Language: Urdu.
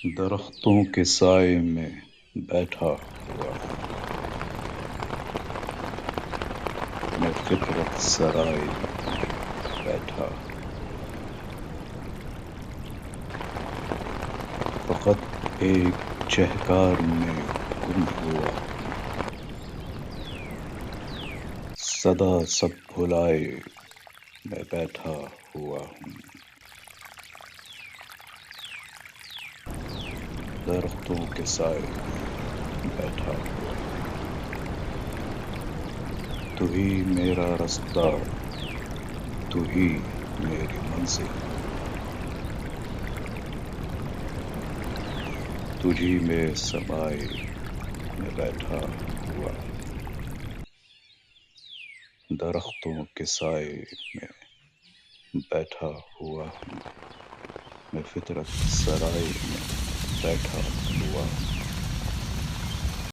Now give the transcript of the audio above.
درختوں کے سائے میں بیٹھا ہوا میں فطرت سرائے میں بیٹھا فقط ایک چہکار میں گم ہوا صدا سب بھلائے میں بیٹھا ہوا ہوں درختوں کے سائے میں بیٹھا ہوا تو ہی میرا رستہ تو ہی میری منزل تجھی میں سمائے میں بیٹھا ہوا درختوں کے سائے میں بیٹھا ہوا ہوں میں فطرت سرائے میں بیٹھا ہوا ہوں